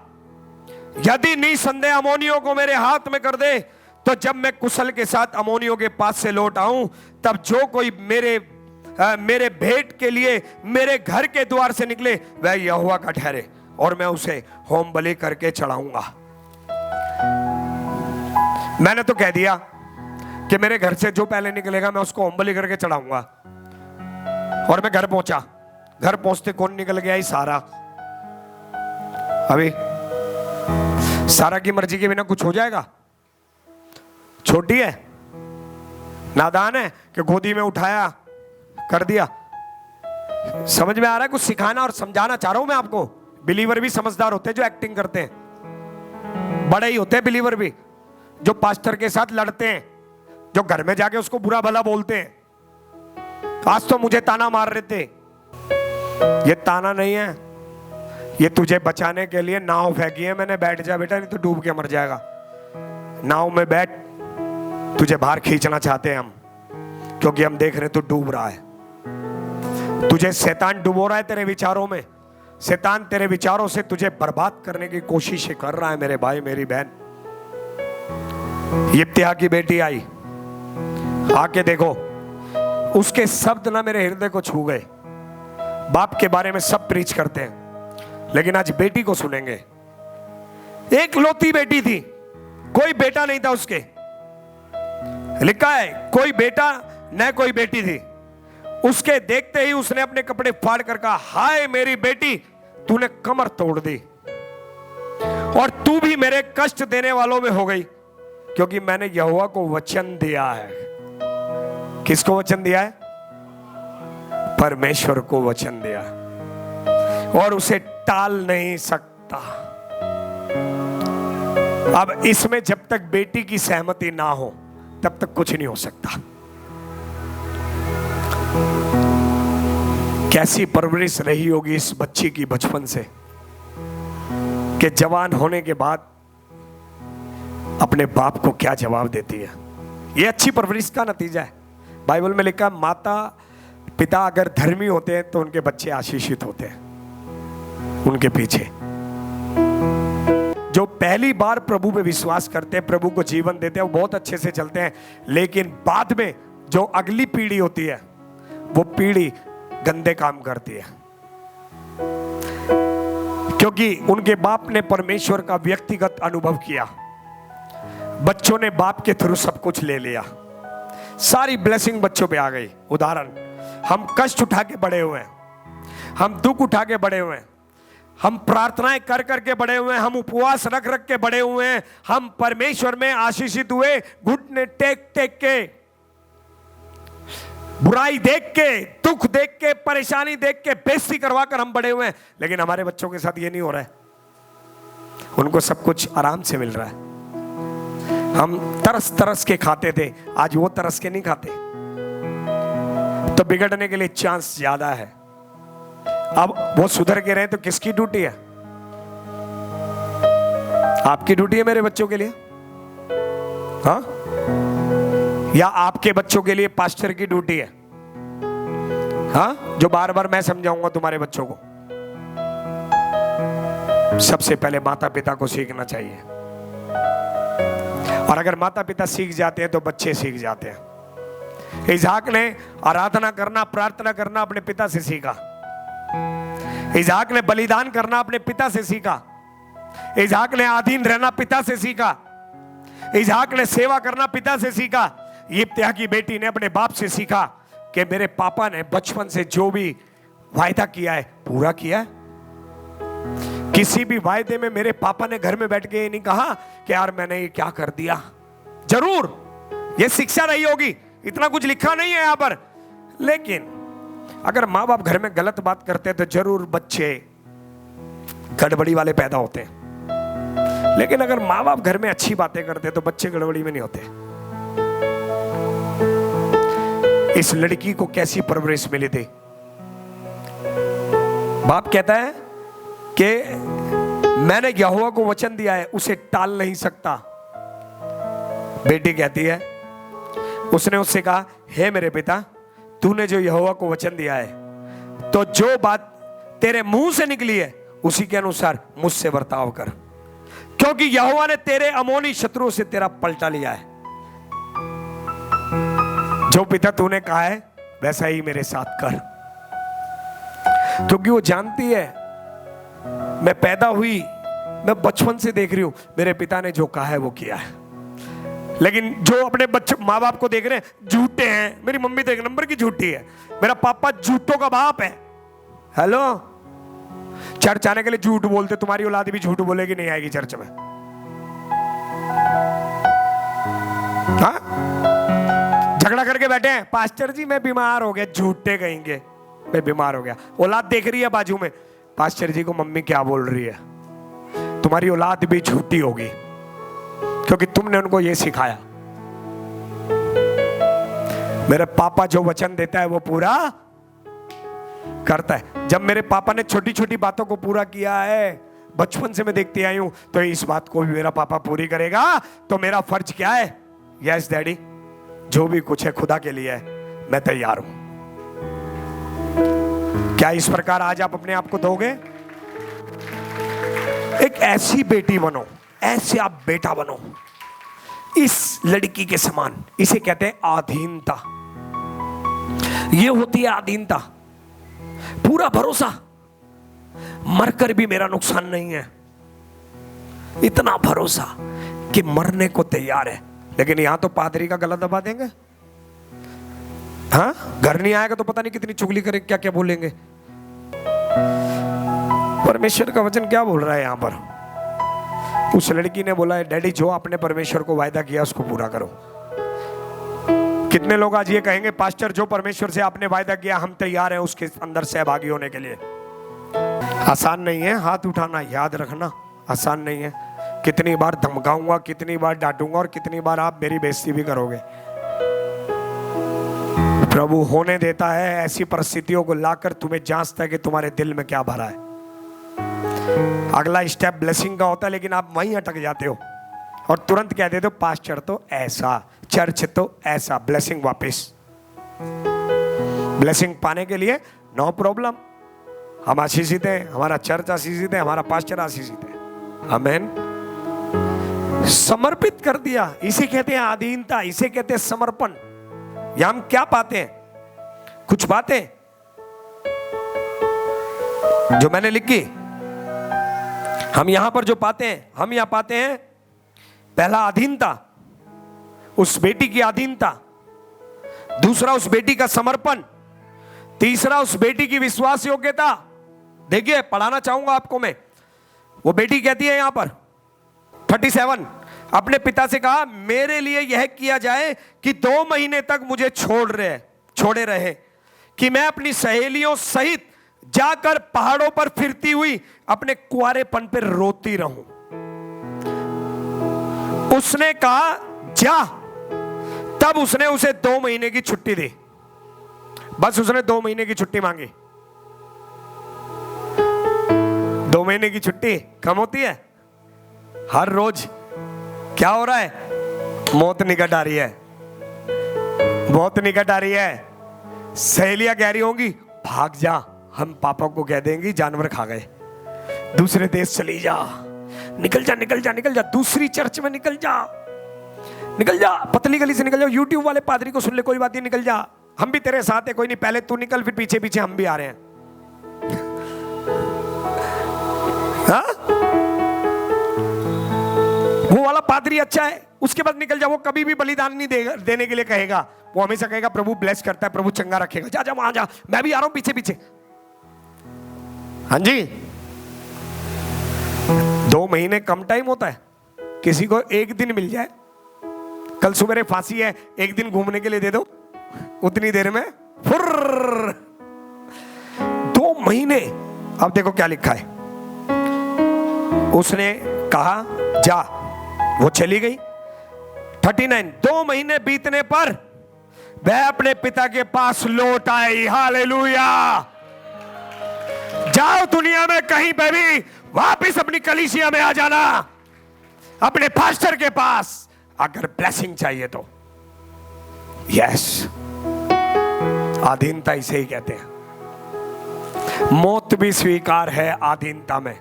यदि निसंदेह अमोनियों को मेरे हाथ में कर दे, तो जब मैं कुशल के साथ अमोनियों के पास से लौट आऊं, तब जो कोई मेरे भेंट के लिए मेरे घर के द्वार से निकले वह यहोवा का ठहरे, और मैं उसे होम बलि करके चढ़ाऊंगा। मैंने तो कह दिया कि मेरे घर से जो पहले निकलेगा मैं उसको होम बलि करके चढ़ाऊंगा। और मैं घर पहुंचा, घर पहुंचते कौन निकल गया? ही सारा। अभी सारा की मर्जी के बिना कुछ हो जाएगा? छोटी है, नादान है कि गोदी में उठाया कर दिया। समझ में आ रहा है? कुछ सिखाना और समझाना चाह रहा हूं मैं आपको। बिलीवर भी समझदार होते हैं जो एक्टिंग करते हैं, बड़े ही होते हैं बिलीवर भी, जो पास्टर के साथ लड़ते हैं, जो घर में जाके उसको बुरा भला बोलते हैं। आज तो मुझे ताना मार रहे थे। ये ताना नहीं है, ये तुझे बचाने के लिए नाव फेंकी है मैंने, बैठ जा बेटा नहीं तो डूब के मर जाएगा। नाव में बैठ, तुझे बाहर खींचना चाहते हैं हम, क्योंकि हम देख रहे तू डूब रहा है। तुझे शैतान डुबो रहा है तेरे विचारों में। शैतान तेरे विचारों से तुझे बर्बाद करने की कोशिश कर रहा है मेरे भाई मेरी बहन। यिप्तयाह की बेटी आई, आके देखो, उसके शब्द ना मेरे हृदय को छू गए। बाप के बारे में सब प्रीच करते हैं, लेकिन आज बेटी को सुनेंगे। एक लौती बेटी थी, कोई बेटा नहीं था उसके। लिखा है कोई बेटा न कोई बेटी थी। उसके देखते ही उसने अपने कपड़े फाड़ कर कहा, हाय मेरी बेटी, तूने कमर तोड़ दी और तू भी मेरे कष्ट देने वालों में हो गई, क्योंकि मैंने यहोवा को वचन दिया है। किसको वचन दिया है? परमेश्वर को वचन दिया, और उसे टाल नहीं सकता। अब इसमें जब तक बेटी की सहमति ना हो तब तक कुछ नहीं हो सकता। कैसी परवरिश रही होगी इस बच्ची की बचपन से, कि जवान होने के बाद अपने बाप को क्या जवाब देती है। यह अच्छी परवरिश का नतीजा है। बाइबल में लिखा, माता पिता अगर धर्मी होते हैं तो उनके बच्चे आशीषित होते हैं। उनके पीछे जो पहली बार प्रभु पे विश्वास करते हैं, प्रभु को जीवन देते हैं, वो बहुत अच्छे से चलते हैं। लेकिन बाद में जो अगली पीढ़ी होती है, वो पीढ़ी गंदे काम करती है, क्योंकि उनके बाप ने परमेश्वर का व्यक्तिगत अनुभव किया। बच्चों ने बाप के थ्रू सब कुछ ले लिया, सारी ब्लेसिंग बच्चों पे आ गई। उदाहरण, हम कष्ट उठा के बड़े हुए हैं, हम दुख उठा के बड़े हुए हैं, हम प्रार्थनाएं कर करके बड़े हुए हैं, हम उपवास रख रख के बड़े हुए हैं, हम परमेश्वर में आशीषित हुए, घुटने टेक टेक के, बुराई देख के, दुख देख के, परेशानी देख के, बेइज्जती करवा कर हम बड़े हुए हैं। लेकिन हमारे बच्चों के साथ ये नहीं हो रहा है। उनको सब कुछ आराम से मिल रहा है। हम तरस तरस के खाते थे, आज वो तरस के नहीं खाते, तो बिगड़ने के लिए चांस ज्यादा है। अब वो सुधर के रहे तो किसकी ड्यूटी है? आपकी ड्यूटी है मेरे बच्चों के लिए, हाँ? या आपके बच्चों के लिए पास्टर की ड्यूटी है, हाँ? जो बार बार मैं समझाऊंगा तुम्हारे बच्चों को। सबसे पहले माता पिता को सीखना चाहिए, और अगर माता पिता सीख जाते हैं तो बच्चे सीख जाते हैं। इसहाक ने आराधना करना, प्रार्थना करना अपने पिता से सीखा। इसहाक ने बलिदान करना अपने पिता से सीखा। इसहाक ने अधीन रहना पिता से सीखा। इसहाक ने सेवा करना पिता से सीखा। यिप्तयाह की बेटी ने अपने बाप से सीखा कि मेरे पापा ने बचपन से जो भी वायदा किया है पूरा किया है। किसी भी वायदे में मेरे पापा ने घर में बैठ के ये नहीं कहा कि यार मैंने ये क्या कर दिया। जरूर ये शिक्षा रही होगी, इतना कुछ लिखा नहीं है यहां पर, लेकिन अगर माँ बाप घर में गलत बात करते हैं तो जरूर बच्चे गड़बड़ी वाले पैदा होते हैं। लेकिन अगर माँ बाप घर में अच्छी बातें करते हैं तो बच्चे गड़बड़ी में नहीं होते। इस लड़की को कैसी परवरिश मिली थी? बाप कहता है कि मैंने यहोवा को वचन दिया है, उसे टाल नहीं सकता। बेटी कहती है, उसने उससे कहा, हे मेरे पिता, तूने जो यहोवा को वचन दिया है, तो जो बात तेरे मुंह से निकली है उसी के अनुसार मुझसे बर्ताव कर। क्योंकि यहोवा ने तेरे अमोनी शत्रुओं से तेरा पलटा लिया है। जो पिता तूने कहा है वैसा ही मेरे साथ कर। क्योंकि वो जानती है मैं पैदा हुई, मैं बचपन से देख रही हूं मेरे पिता ने जो कहा है वो किया है। लेकिन जो अपने बच्चे माँ बाप को देख रहे हैं झूठे हैं। मेरी मम्मी तो एक नंबर की झूठी है, मेरा पापा झूठों का बाप है। हेलो, चर्च आने के लिए झूठ बोलते, तुम्हारी औलाद भी झूठ बोलेगी, नहीं आएगी चर्च में। हाँ, झगड़ा करके बैठे हैं, पास्टर जी मैं बीमार हो गया, झूठे कहेंगे मैं बीमार हो गया। औलाद देख रही है बाजू में, पास्टर जी को मम्मी क्या बोल रही है। तुम्हारी औलाद भी झूठी होगी क्योंकि तुमने उनको ये सिखाया। मेरे पापा जो वचन देता है वो पूरा करता है। जब मेरे पापा ने छोटी छोटी बातों को पूरा किया है, बचपन से मैं देखती आई हूं, तो इस बात को भी मेरा पापा पूरी करेगा। तो मेरा फर्ज क्या है? यस डैडी, जो भी कुछ है खुदा के लिए है, मैं तैयार हूं। क्या इस प्रकार आज आप अपने आप को दोगे? एक ऐसी बेटी बनो, ऐसे आप बेटा बनो इस लड़की के समान। इसे कहते हैं आधीनता। ये होती है आधीनता, पूरा भरोसा, मरकर भी मेरा नुकसान नहीं है, इतना भरोसा कि मरने को तैयार है। लेकिन यहां तो पादरी का गला दबा देंगे। हाँ, घर नहीं आएगा तो पता नहीं कितनी चुगली करे, क्या क्या बोलेंगे। परमेश्वर का वचन क्या बोल रहा है यहां पर? उस लड़की ने बोला है डैडी जो आपने परमेश्वर को वायदा किया उसको पूरा करो। कितने लोग आज ये कहेंगे पास्टर जो परमेश्वर से आपने वायदा किया हम तैयार हैं उसके अंदर सहभागी होने के लिए। आसान नहीं है हाथ उठाना, याद रखना आसान नहीं है। कितनी बार धमकाऊंगा, कितनी बार डांटूंगा और कितनी बार आप मेरी बेइज्जती भी करोगे। प्रभु होने देता है ऐसी परिस्थितियों को लाकर तुम्हें जांचता है कि तुम्हारे दिल में क्या भरा है। अगला स्टेप ब्लेसिंग का होता है, लेकिन आप वहीं अटक जाते हो और तुरंत कह देते हो पास्टर तो ऐसा, चर्च तो ऐसा। ब्लेसिंग वापस, ब्लेसिंग पाने के लिए नो प्रॉब्लम, हम आशीषित हैं, हमारा चर्च आशीषित है, हमारा पास्टर आशीषित है। आमेन। समर्पित कर दिया, इसे कहते हैं अधीनता, इसे कहते हैं समर्पण। यहां हम क्या पाते हैं? कुछ बातें जो मैंने लिखी, हम यहां पर जो पाते हैं, हम यहां पाते हैं पहला अधीनता, उस बेटी की अधीनता। दूसरा उस बेटी का समर्पण। तीसरा उस बेटी की विश्वास योग्यता। देखिए पढ़ाना चाहूंगा आपको मैं। वो बेटी कहती है यहां पर 37, अपने पिता से कहा मेरे लिए यह किया जाए कि 2 महीने तक मुझे छोड़े रहे कि मैं अपनी सहेलियों सहित जाकर पहाड़ों पर फिरती हुई अपने कुंवारेपन पर रोती रहूं। उसने कहा जा। तब उसने उसे 2 महीने की छुट्टी दी। बस उसने 2 महीने की छुट्टी मांगी। 2 महीने की छुट्टी कम होती है? हर रोज क्या हो रहा है? मौत निकट आ रही है, बहुत निकट आ रही है। सहेलियां कह रही होंगी भाग जा, हम पापा को कह देंगे जानवर खा गए, दूसरे देश चली जा, निकल जा निकल जा निकल जा, दूसरी चर्च में निकल जा, निकल जा, पतली गली से निकल जा, यूट्यूब वाले पादरी को सुन ले, कोई बात नहीं, निकल जा, हम भी तेरे साथ है, कोई नहीं, पहले तू निकल फिर पीछे पीछे हम भी आ रहे हैं। हाँ? वो वाला पादरी अच्छा है, उसके बाद निकल जा, वो कभी भी बलिदान नहीं देने के लिए कहेगा, वो हमेशा कहेगा प्रभु ब्लेस करता है, प्रभु चंगा रखेगा, जा जा वहां जा, मैं भी आ रहा हूं पीछे पीछे। हाँ जी, 2 महीने कम टाइम होता है? किसी को 1 दिन मिल जाए, कल सुबह फांसी है, 1 दिन घूमने के लिए दे दो, उतनी देर में फुर्र 2 महीने। अब देखो क्या लिखा है, उसने कहा जा, वो चली गई। 39, 2 महीने बीतने पर वह अपने पिता के पास लौट आई। हालेलुया। जाओ दुनिया में कहीं पे भी वापिस अपनी कलीसिया में आ जाना, अपने पास्टर के पास, अगर ब्लेसिंग चाहिए तो। यस, अधीनता इसे ही कहते हैं। मौत भी स्वीकार है अधीनता में।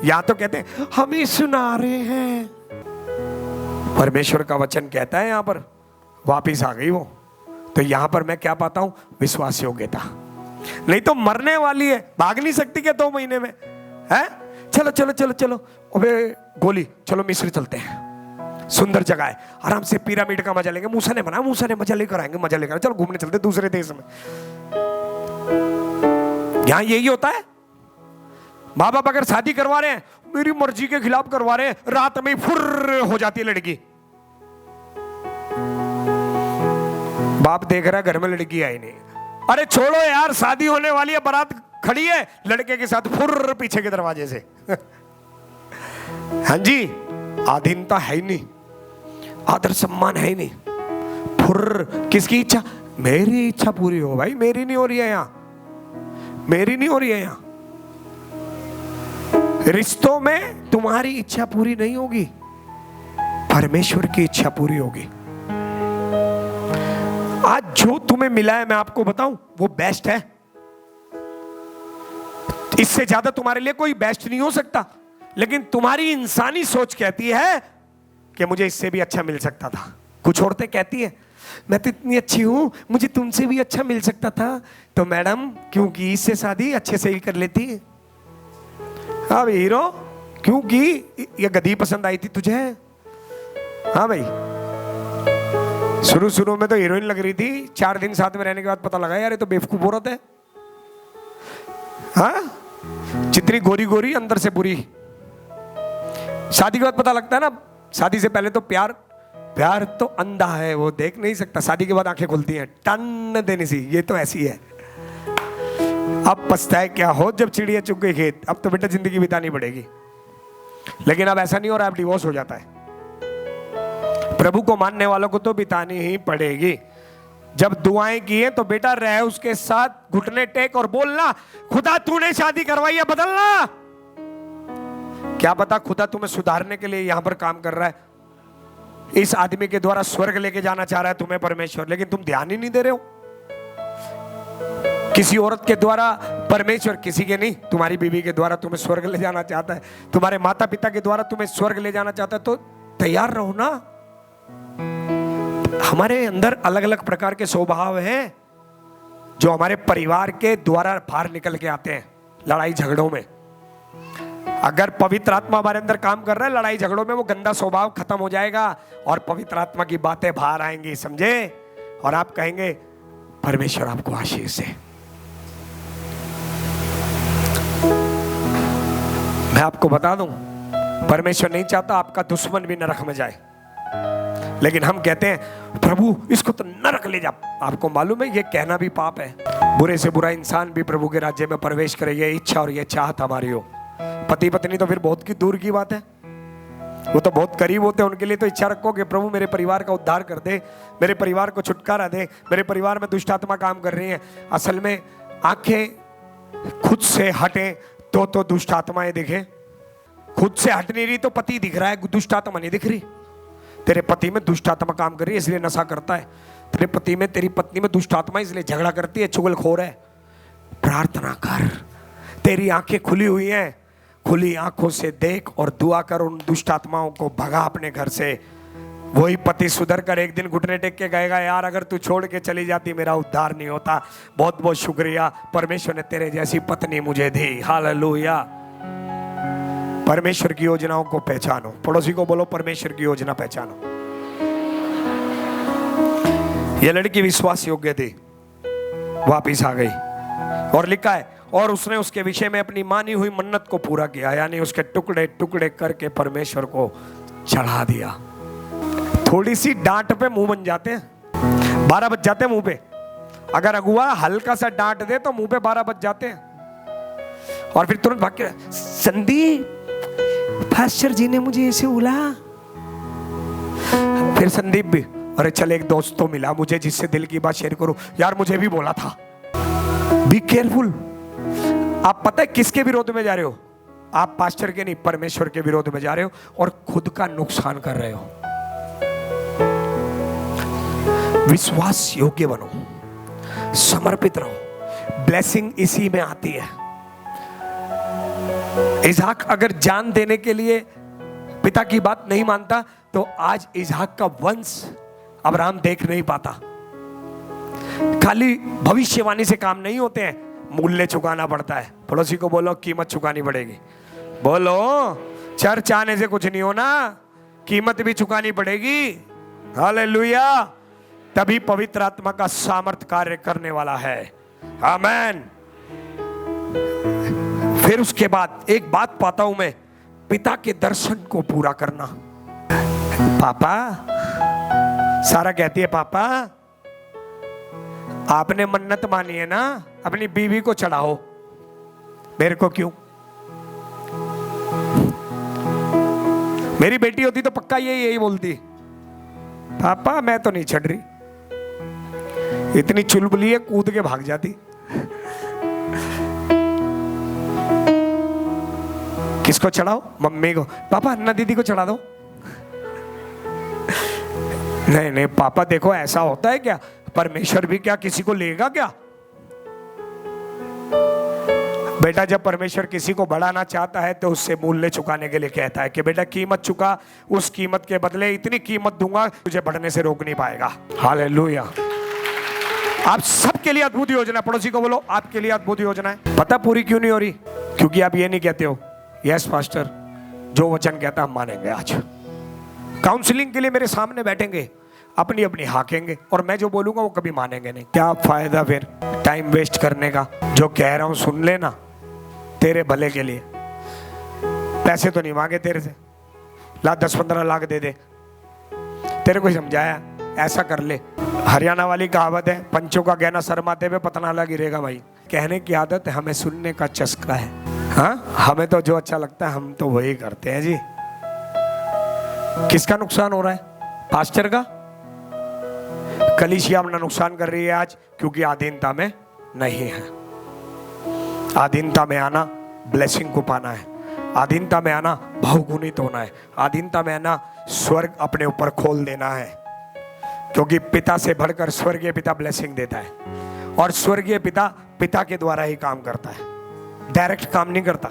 यहां तो कहते हैं हम ही सुना रहे हैं। परमेश्वर का वचन कहता है यहां पर वापिस आ गई वो। तो यहां पर मैं क्या पाता हूं? विश्वास योग्यता। नहीं तो मरने वाली है, भाग नहीं सकती क्या 2 महीने में? है चलो चलो चलो चलो, अबे गोली, चलो मिस्र चलते हैं, सुंदर जगह है, आराम से पिरामिड का मजा लेंगे, मूसा ने बनाया, मूसा ने मजा लेकर आएंगे, मजा लेकर चलो घूमने चलते दूसरे देश में। यहां यही होता है। माँ बाप अगर शादी करवा रहे हैं, मेरी मर्जी के खिलाफ करवा रहे हैं, रात में फुर्र हो जाती है लड़की। बाप देख रहा है घर में लड़की आई नहीं, अरे छोड़ो यार, शादी होने वाली है, बारात खड़ी है, लड़के के साथ फुर्र पीछे के दरवाजे से। हाँ जी, आधीनता है ही नहीं, आदर सम्मान है ही नहीं। फुर्र किसकी इच्छा? मेरी इच्छा पूरी हो भाई, मेरी नहीं हो रही है यहां, मेरी नहीं हो रही है यहां। रिश्तों में तुम्हारी इच्छा पूरी नहीं होगी, परमेश्वर की इच्छा पूरी होगी। आज जो तुम्हें मिला है मैं आपको बताऊं, वो बेस्ट है। इससे ज्यादा तुम्हारे लिए कोई बेस्ट नहीं हो सकता। लेकिन तुम्हारी इंसानी सोच कहती है कि मुझे इससे भी अच्छा मिल सकता था। कुछ औरतें कहती हैं मैं तो इतनी अच्छी हूं, मुझे तुमसे भी अच्छा मिल सकता था। तो मैडम क्योंकि इससे शादी अच्छे से ही कर लेती। हाँ भाई हीरो, क्योंकि ये गधी पसंद आई थी तुझे। हाँ भाई, शुरू में तो हीरोइन लग रही थी, 4 दिन साथ में रहने के बाद पता लगा यार ये तो बेवकूफ औरत है। हाँ, जितनी गोरी गोरी अंदर से बुरी। शादी के बाद पता लगता है ना, शादी से पहले तो प्यार तो अंधा है, वो देख नहीं सकता। शादी के बाद आंखें खुलती हैं, टन देने सी, ये तो ऐसी है। अब पछताए क्या हो जब चिड़िया चुग गई खेत, अब तो बेटा जिंदगी बितानी पड़ेगी। लेकिन अब ऐसा नहीं हो रहा, अब डिवोर्स हो जाता है। प्रभु को मानने वालों को तो बितानी ही पड़ेगी। जब दुआएं की है तो बेटा रह उसके साथ, घुटने टेक और बोलना खुदा तूने शादी करवाई है, बदलना। क्या पता खुदा तुम्हें सुधारने के लिए यहां पर काम कर रहा है। इस आदमी के द्वारा स्वर्ग लेके जाना चाह रहा है तुम्हें परमेश्वर, लेकिन तुम ध्यान ही नहीं दे रहे हो। किसी औरत के द्वारा परमेश्वर, किसी के नहीं, तुम्हारी बीवी के द्वारा तुम्हें स्वर्ग ले जाना चाहता है, तुम्हारे माता पिता के द्वारा तुम्हें स्वर्ग ले जाना चाहता है, तो तैयार रहो ना। हमारे अंदर अलग अलग प्रकार के स्वभाव हैं जो हमारे परिवार के द्वारा बाहर निकल के आते हैं लड़ाई झगड़ों में। अगर पवित्र आत्मा हमारे अंदर काम कर रहा है, लड़ाई झगड़ों में वो गंदा स्वभाव खत्म हो जाएगा और पवित्र आत्मा की बातें बाहर आएंगी, समझे? और आप कहेंगे परमेश्वर आपको आशीष दे। मैं आपको बता दूं, परमेश्वर नहीं चाहता आपका दुश्मन भी नरक में जाए, लेकिन हम कहते हैं प्रभु इसको तो नरक ले जा। आपको मालूम है ये कहना भी पाप है। बुरे से बुरा इंसान भी प्रभु के राज्य में प्रवेश करे, ये इच्छा और ये चाहत हमारी हो। पति पत्नी तो फिर बहुत की दूर की बात है, वो तो बहुत करीब होते हैं। उनके लिए तो इच्छा रखो कि प्रभु मेरे परिवार का उद्धार कर दे, मेरे परिवार को छुटकारा दे, मेरे परिवार में दुष्ट आत्मा काम कर रही है। असल में आंखें खुद से हटे तो दुष्ट आत्माएं दिखे। खुद से हट नहीं रही तो पति दिख रहा है, दुष्ट आत्मा नहीं दिख रही। तेरे पति में दुष्ट आत्मा काम कर रही है इसलिए नशा करता है, तेरे पति में, तेरी पत्नी में दुष्ट आत्मा इसलिए झगड़ा करती है, चुगलखोर है। प्रार्थना कर, तेरी आंखें खुली हुई हैं, खुली आंखों से देख और दुआ कर, उन दुष्ट आत्माओं को भगा अपने घर से। वही पति सुधर कर एक दिन घुटने टेक के गएगा, यार अगर तू छोड़ के चली जाती मेरा उद्धार नहीं होता, बहुत बहुत शुक्रिया परमेश्वर ने तेरे जैसी पत्नी मुझे दी। हालेलुया। परमेश्वर की योजनाओं को पहचानो। पड़ोसी को बोलो परमेश्वर की योजना पहचानो। यह लड़की विश्वास योग्य थी, वापिस आ गई और लिखा है और उसने उसके विषय में अपनी मानी हुई मन्नत को पूरा किया, यानी उसके टुकड़े टुकड़े करके परमेश्वर को चढ़ा दिया। थोड़ी सी डांट पे मुंह बन जाते हैं, 12 बज जाते हैं मुंह पे। अगर अगुआ हल्का सा डांट दे तो मुंह पे 12 बज जाते हैं और फिर तुरंत भाग के संदीप पास्टर जी ने मुझे ऐसे बोला। फिर संदीप भी, अरे चल एक दोस्त तो मिला मुझे जिससे दिल की बात शेयर करूं, यार मुझे भी बोला था। Be careful. आप पता है किसके विरोध में जा रहे हो? आप पास्टर के नहीं, परमेश्वर के विरोध में जा रहे हो और खुद का नुकसान कर रहे हो। विश्वास योग्य बनो, समर्पित रहो, ब्लेसिंग इसी में आती है। इसहाक अगर जान देने के लिए पिता की बात नहीं मानता तो आज इसहाक का वंश अब्राहम देख नहीं पाता। खाली भविष्यवाणी से काम नहीं होते हैं, मूल्य चुकाना पड़ता है। पड़ोसी को बोलो कीमत चुकानी पड़ेगी। बोलो चर्च आने से कुछ नहीं होना, कीमत भी चुकानी पड़ेगी। हालेलुया। तभी पवित्र आत्मा का सामर्थ कार्य करने वाला है। आमेन। फिर उसके बाद एक बात पाता हूं मैं, पिता के दर्शन को पूरा करना। पापा, सारा कहती है पापा आपने मन्नत मानी है ना, अपनी बीवी को चढ़ाओ, मेरे को क्यों? मेरी बेटी होती तो पक्का यही बोलती, पापा मैं तो नहीं चढ़ रही। इतनी चुलबुली है, कूद के भाग जाती। किसको चढ़ाओ? मम्मी को। पापा अन्ना दीदी को चढ़ा दो। नहीं नहीं पापा, देखो ऐसा होता है क्या? परमेश्वर भी क्या किसी को लेगा क्या? बेटा जब परमेश्वर किसी को बढ़ाना चाहता है तो उससे मूल्य चुकाने के लिए कहता है कि बेटा कीमत चुका, उस कीमत के बदले इतनी कीमत दूंगा तुझे बढ़ने से रोक नहीं पाएगा। हालेलुया। आप सबके लिए अद्भुत योजना। पड़ोसी को बोलो आपके लिए अद्भुत योजना है। पता पूरी क्यों नहीं हो रही? क्योंकि आप ये नहीं कहते हो यस पास्टर, जो वचन कहता हम मानेंगे। आज काउंसलिंग के लिए मेरे सामने बैठेंगे, अपनी अपनी हाकेंगे और मैं जो बोलूंगा वो कभी मानेंगे नहीं। क्या फायदा फिर टाइम वेस्ट करने का? जो कह रहा हूं सुन लेना, तेरे भले के लिए। पैसे तो नहीं मांगे तेरे से, ला 10-15 लाख दे दे। तेरे को समझाया ऐसा कर ले। हरियाणा वाली कहावत है, पंचों का गहना शर्माते हुए पतनाला गिरेगा। भाई कहने की आदत है, हमें सुनने का चस्का है। हाँ, हमें तो जो अच्छा लगता है हम तो वही करते हैं जी। किसका नुकसान हो रहा है? पास्टर का। कलीसिया अपना नुकसान कर रही है आज, क्योंकि अधीनता में नहीं है। अधीनता में आना ब्लेसिंग को पाना है। अधीनता में आना बहुगुणित होना है। अधीनता में आना स्वर्ग अपने ऊपर खोल देना है, क्योंकि पिता से बढ़कर स्वर्गीय पिता ब्लेसिंग देता है। और स्वर्गीय पिता पिता के द्वारा ही काम करता है, डायरेक्ट काम नहीं करता।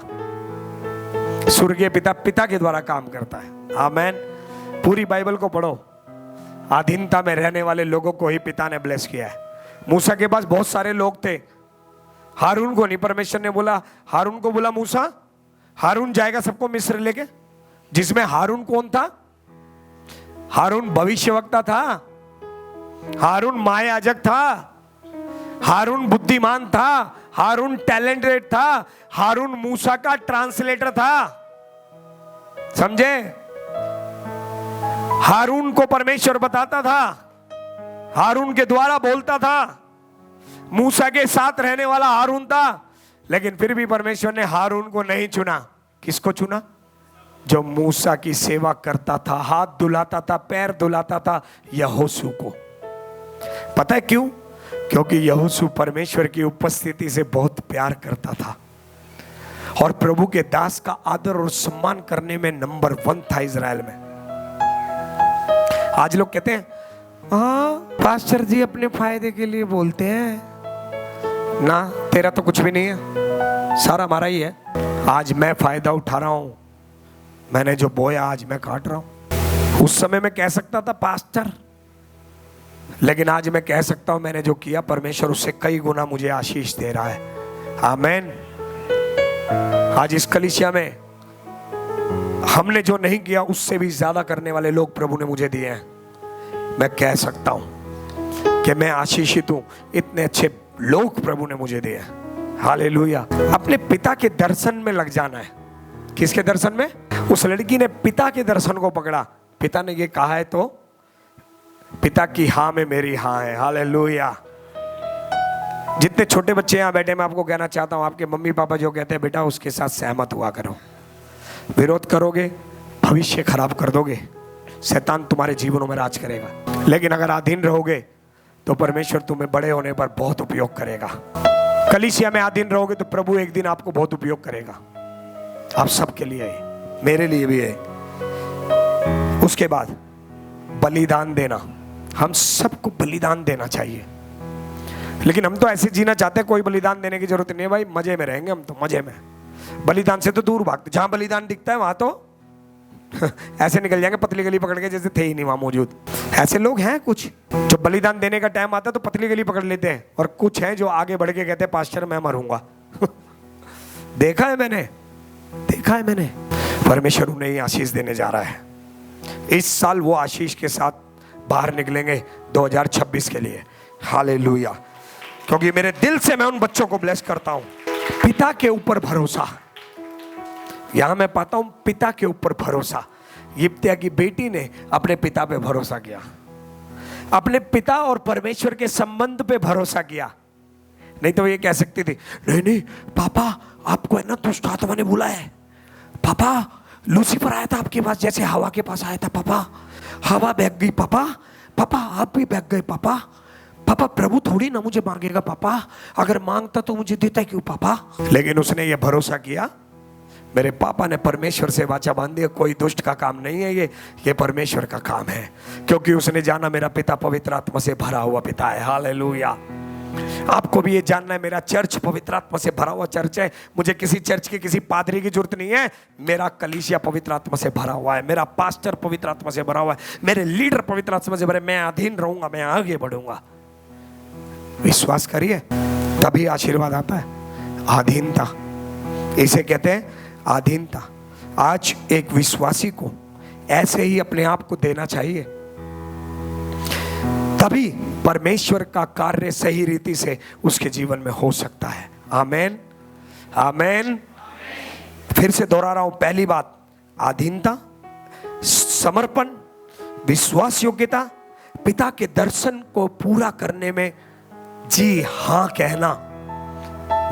स्वर्गीय पिता पिता के द्वारा काम करता है। आमेन। पूरी बाइबल को पढ़ो, अधीनता में रहने वाले लोगों को ही पिता ने ब्लेस किया है। मूसा के पास बहुत सारे लोग थे, हारून को नहीं। परमेश्वर ने बोला, हारून को बोला मूसा, हारून जाएगा सबको मिस्र लेके। जिसमें हारून कौन था? हारून भविष्यवक्ता था, हारून महायाजक था, हारून बुद्धिमान था, हारून टैलेंटेड था, हारून मूसा का ट्रांसलेटर था। समझे? हारून को परमेश्वर बताता था, हारून के द्वारा बोलता था। मूसा के साथ रहने वाला हारून था, लेकिन फिर भी परमेश्वर ने हारून को नहीं चुना। किसको चुना? जो मूसा की सेवा करता था, हाथ धुलाता था, पैर धुलाता था, यहोशू को। पता है क्यों? क्योंकि यहोशू परमेश्वर की उपस्थिति से बहुत प्यार करता था और प्रभु के दास का आदर और सम्मान करने में नंबर 1 था इजराइल में। आज लोग कहते हैं हाँ पास्टर जी अपने फायदे के लिए बोलते हैं ना, तेरा तो कुछ भी नहीं है, सारा हमारा ही है। आज मैं फायदा उठा रहा हूं, मैंने जो बोया आज मैं काट रहा हूं। उस समय मैं कह सकता था पास्टर, लेकिन आज मैं कह सकता हूं मैंने जो किया परमेश्वर उससे कई गुना मुझे आशीष दे रहा है। आमेन। आज इस कलीसिया में हमने जो नहीं किया उससे भी ज्यादा करने वाले लोग प्रभु ने मुझे दिए हैं। मैं कह सकता हूं कि मैं आशीषित हूं, इतने अच्छे लोग प्रभु ने मुझे दिए हैं। हालेलुया। अपने पिता के दर्शन में लग जाना है। किसके दर्शन में? उस लड़की ने पिता के दर्शन को पकड़ा। पिता ने ये कहा है तो पिता की हाँ में मेरी हाँ है। हालेलुया। जितने छोटे बच्चे यहाँ बैठे, मैं आपको कहना चाहता हूँ, आपके मम्मी पापा जो कहते हैं बेटा उसके साथ सहमत हुआ करो। विरोध करोगे भविष्य खराब कर दोगे, शैतान तुम्हारे जीवनों में राज करेगा। लेकिन अगर अधीन रहोगे तो परमेश्वर तुम्हें बड़े होने पर बहुत उपयोग करेगा। कलीसिया में अधीन रहोगे तो प्रभु एक दिन आपको बहुत उपयोग करेगा। आप सबके लिए है, मेरे लिए भी है। उसके बाद बलिदान देना, हम सबको बलिदान देना चाहिए। लेकिन हम तो ऐसे जीना चाहते हैं, कोई बलिदान देने की जरूरत नहीं है भाई, मजे में रहेंगे हम तो, मजे में। बलिदान से तो दूर भागते, जहां बलिदान दिखता है वहां तो ऐसे निकल जाएंगे पतली गली पकड़ के, जैसे थे ही नहीं वहां मौजूद। ऐसे लोग हैं कुछ जो बलिदान देने का टाइम आता है तो पतली गली पकड़ लेते हैं, और कुछ हैं जो आगे बढ़ के कहते हैं पास्टर मैं मरूंगा। देखा है मैंने, देखा है मैंने। परमेश्वर उन्हें ही आशीष देने जा रहा है। इस साल वो आशीष के साथ बाहर निकलेंगे 2026 के लिए। हालेलुया। क्योंकि मेरे दिल से मैं उन बच्चों को ब्लेस करता हूं। पिता के ऊपर भरोसा, यहां मैं पाता हूं पिता के ऊपर भरोसा। यिप्त्याह की बेटी ने अपने पिता पे भरोसा किया, अपने पिता और परमेश्वर के संबंध पे भरोसा किया। नहीं तो ये कह सकती थी नहीं नहीं पापा आपको है ना दुष्ट आत्मा ने बुलाया है, पापा लूसीफर आया था आपके पास जैसे हवा के पास आया था, पापा हवा बहक गई, पापा पापा आप भी बहक गए, पापा पापा प्रभु थोड़ी ना मुझे मांगेगा, पापा अगर मांगता तो मुझे देता क्यों पापा। लेकिन उसने ये भरोसा किया, मेरे पापा ने परमेश्वर से वाचा बांध दिया, कोई दुष्ट का काम नहीं है ये परमेश्वर का काम है। क्योंकि उसने जाना मेरा पिता पवित्र आत्मा से भरा हुआ पिता है। हालेलुया। आपको भी ये जानना है मेरा चर्च पवित्र आत्मा से भरा हुआ चर्च है। मुझे किसी चर्च के किसी पादरी की जरूरत नहीं है। मेरा कलीसिया पवित्र आत्मा से भरा हुआ है, मेरा पास्टर पवित्र आत्मा से भरा हुआ है, मेरे लीडर पवित्र आत्मा से भरे। मैं अधीन रहूंगा, मैं आगे बढ़ूंगा। विश्वास करिए तभी आशीर्वाद आता है। अधीनता, इसे कहते हैं अधीनता। आज एक विश्वासी को ऐसे ही अपने आप को देना चाहिए, तभी परमेश्वर का कार्य सही रीति से उसके जीवन में हो सकता है। आमेन, आमेन। फिर से दोहरा रहा हूं, पहली बात अधीनता, समर्पण, विश्वास योग्यता, पिता के दर्शन को पूरा करने में जी हां कहना,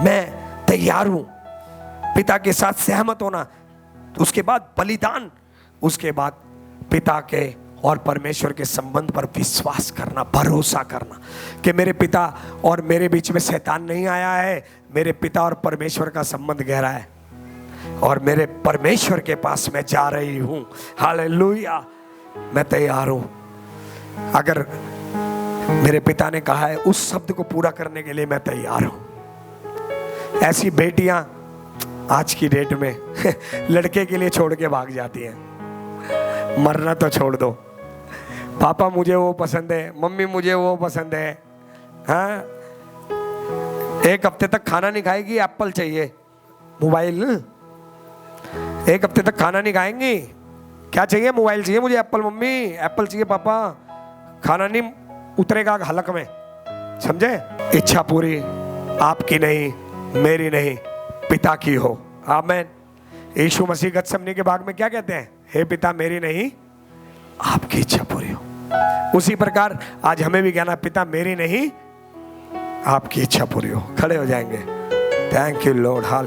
मैं तैयार हूं, पिता के साथ सहमत होना। उसके बाद बलिदान, उसके बाद पिता के और परमेश्वर के संबंध पर विश्वास करना, भरोसा करना कि मेरे पिता और मेरे बीच में शैतान नहीं आया है, मेरे पिता और परमेश्वर का संबंध गहरा है और मेरे परमेश्वर के पास मैं जा रही हूं। हालेलुया। मैं तैयार हूं। अगर मेरे पिता ने कहा है उस शब्द को पूरा करने के लिए मैं तैयार हूं। ऐसी बेटियां आज की डेट में लड़के के लिए छोड़ के भाग जाती हैं। मरना तो छोड़ दो, पापा मुझे वो पसंद है, मम्मी मुझे वो पसंद है। हाँ, एक हफ्ते तक खाना नहीं खाएगी, एप्पल चाहिए, मोबाइल। एक हफ्ते तक खाना नहीं खाएंगी, क्या चाहिए, मोबाइल चाहिए मुझे, एप्पल मम्मी, एप्पल चाहिए पापा। खाना नहीं उतरेगा हलक में, समझे। इच्छा पूरी आपकी नहीं, मेरी नहीं, पिता की हो। आमीन। यीशु मसीह गतसमनी के बाग में क्या कहते हैं, हे पिता मेरी नहीं आपकी इच्छा पूरी हो। उसी प्रकार आज हमें भी कहना, पिता मेरी नहीं आपकी इच्छा पूरी हो। खड़े हो जाएंगे। Thank you Lord. हालेलुया।